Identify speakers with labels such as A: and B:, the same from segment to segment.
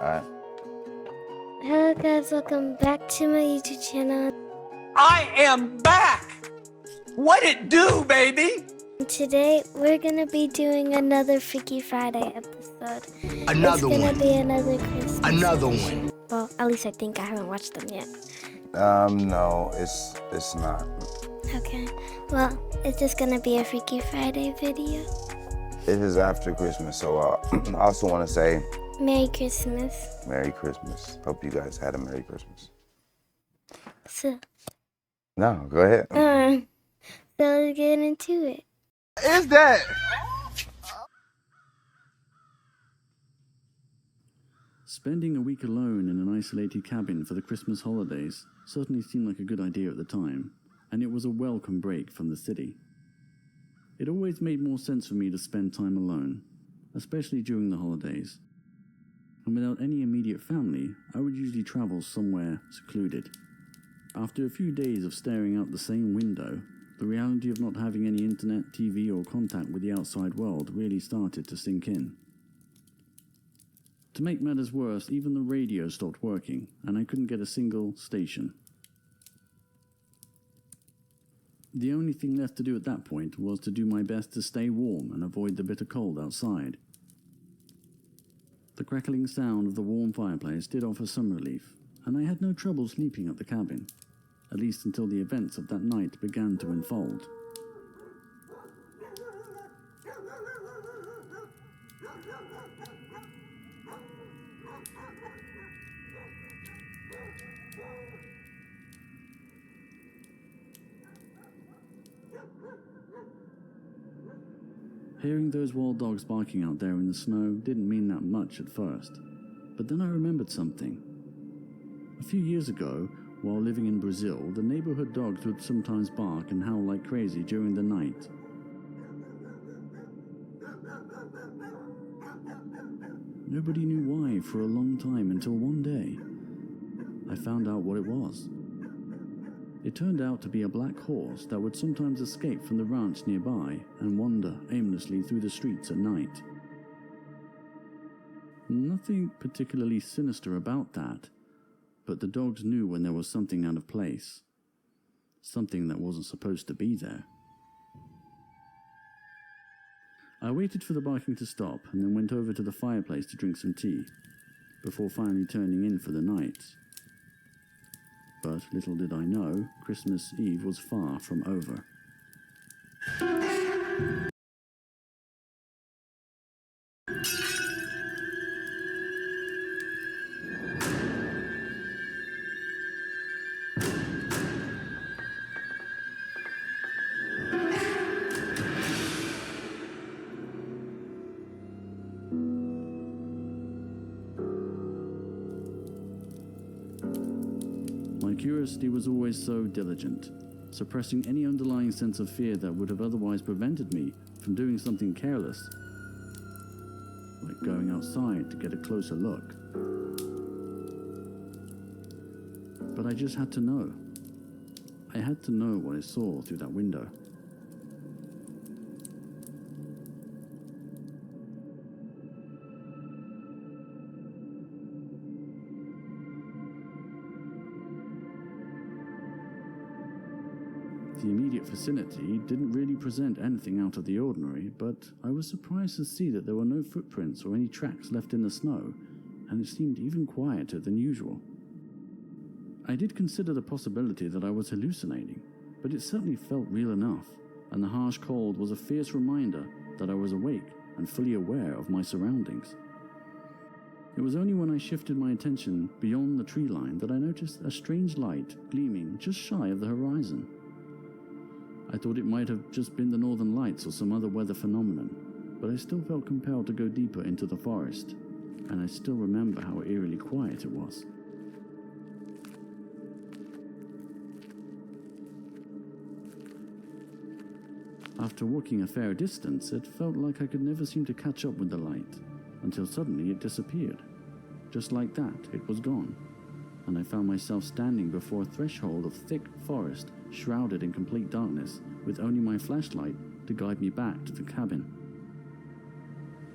A: Alright.
B: Hello guys, welcome back to my YouTube channel.
C: I am back! What it do, baby?
B: Today we're gonna be doing another Freaky Friday episode.
D: Another
B: It's gonna
D: one.
B: be another Christmas
D: Another
B: special.
D: one.
B: Well, at least I think. I haven't watched them yet.
A: No, it's not.
B: Okay. Well, it's just gonna be a Freaky Friday video.
A: It is after Christmas, so I also want to say
B: Merry Christmas.
A: Merry Christmas. Hope you guys had a Merry Christmas.
B: So
A: No, go ahead.
B: let's get into it.
A: Is that?
E: Spending a week alone in an isolated cabin for the Christmas holidays certainly seemed like a good idea at the time, and it was a welcome break from the city. It always made more sense for me to spend time alone, especially during the holidays. And without any immediate family, I would usually travel somewhere secluded. After a few days of staring out the same window, the reality of not having any internet, TV, or contact with the outside world really started to sink in. To make matters worse, even the radio stopped working, and I couldn't get a single station. The only thing left to do at that point was to do my best to stay warm and avoid the bitter cold outside. The crackling sound of the warm fireplace did offer some relief, and I had no trouble sleeping at the cabin, at least until the events of that night began to unfold. Hearing those wild dogs barking out there in the snow didn't mean that much at first, but then I remembered something. A few years ago, while living in Brazil, the neighborhood dogs would sometimes bark and howl like crazy during the night. Nobody knew why for a long time until one day I found out what it was. It turned out to be a black horse that would sometimes escape from the ranch nearby and wander aimlessly through the streets at night. Nothing particularly sinister about that, but the dogs knew when there was something out of place, something that wasn't supposed to be there. I waited for the barking to stop and then went over to the fireplace to drink some tea, before finally turning in for the night. But little did I know, Christmas Eve was far from over. My curiosity was always so diligent, suppressing any underlying sense of fear that would have otherwise prevented me from doing something careless, like going outside to get a closer look. But I just had to know. I had to know what I saw through that window. The immediate vicinity didn't really present anything out of the ordinary, but I was surprised to see that there were no footprints or any tracks left in the snow, and it seemed even quieter than usual. I did consider the possibility that I was hallucinating, but it certainly felt real enough, and the harsh cold was a fierce reminder that I was awake and fully aware of my surroundings. It was only when I shifted my attention beyond the tree line that I noticed a strange light gleaming just shy of the horizon. I thought it might have just been the northern lights or some other weather phenomenon, but I still felt compelled to go deeper into the forest, and I still remember how eerily quiet it was. After walking a fair distance, it felt like I could never seem to catch up with the light, until suddenly it disappeared. Just like that, it was gone, and I found myself standing before a threshold of thick forest shrouded in complete darkness, with only my flashlight to guide me back to the cabin.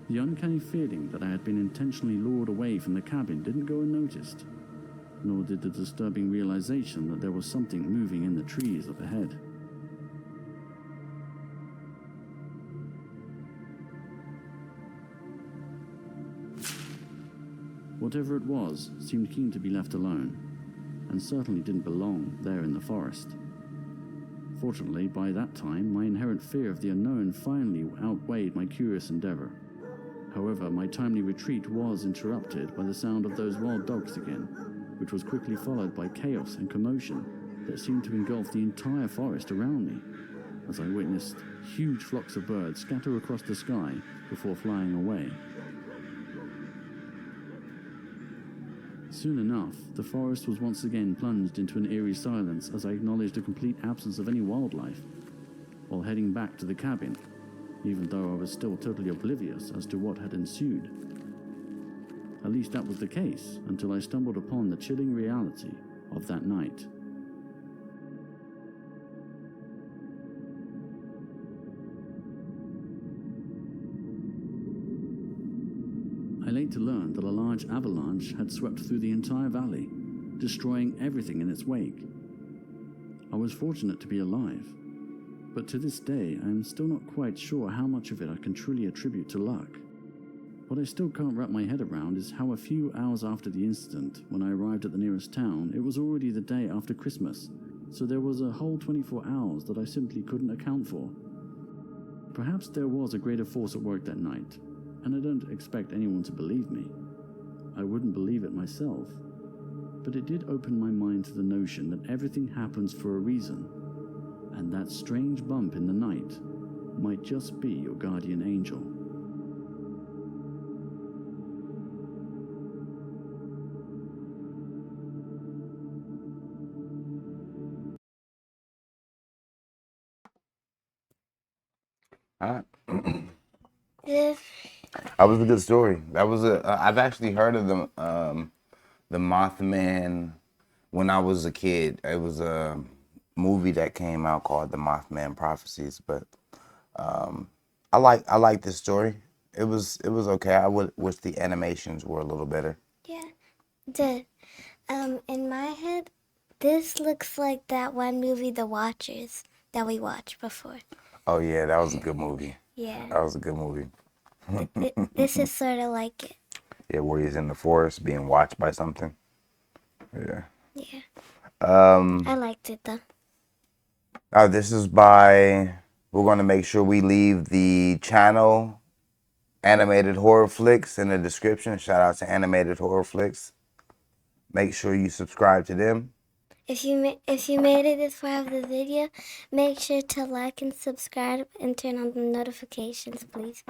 E: The uncanny feeling that I had been intentionally lured away from the cabin didn't go unnoticed, nor did the disturbing realization that there was something moving in the trees up ahead. Whatever it was seemed keen to be left alone, and certainly didn't belong there in the forest. Fortunately, by that time, my inherent fear of the unknown finally outweighed my curious endeavor. However, my timely retreat was interrupted by the sound of those wild dogs again, which was quickly followed by chaos and commotion that seemed to engulf the entire forest around me, as I witnessed huge flocks of birds scatter across the sky before flying away. Soon enough, the forest was once again plunged into an eerie silence as I acknowledged a complete absence of any wildlife, while heading back to the cabin, even though I was still totally oblivious as to what had ensued. At least that was the case until I stumbled upon the chilling reality of that night. I later learned that a large avalanche had swept through the entire valley, destroying everything in its wake. I was fortunate to be alive, but to this day I am still not quite sure how much of it I can truly attribute to luck. What I still can't wrap my head around is how a few hours after the incident, when I arrived at the nearest town, it was already the day after Christmas, so there was a whole 24 hours that I simply couldn't account for. Perhaps there was a greater force at work that night, and I don't expect anyone to believe me. I wouldn't believe it myself, but it did open my mind to the notion that everything happens for a reason, and that strange bump in the night might just be your guardian angel.
A: All right.
B: Yeah.
A: That was a good story. I've actually heard of the Mothman when I was a kid. It was a movie that came out called The Mothman Prophecies, but I like this story. It was okay. I would wish the animations were a little better.
B: Yeah. In my head, this looks like that one movie, The Watchers, that we watched before.
A: Oh yeah, that was a good movie.
B: Yeah.
A: That was a good movie.
B: This is sort of like it.
A: Yeah, where he's in the forest being watched by something. Yeah.
B: Yeah. I liked it though.
A: This is by. We're going to make sure we leave the channel Animated Horror Flicks in the description. Shout out to Animated Horror Flicks. Make sure you subscribe to them.
B: If you made it this far of the video, make sure to like and subscribe and turn on the notifications, please.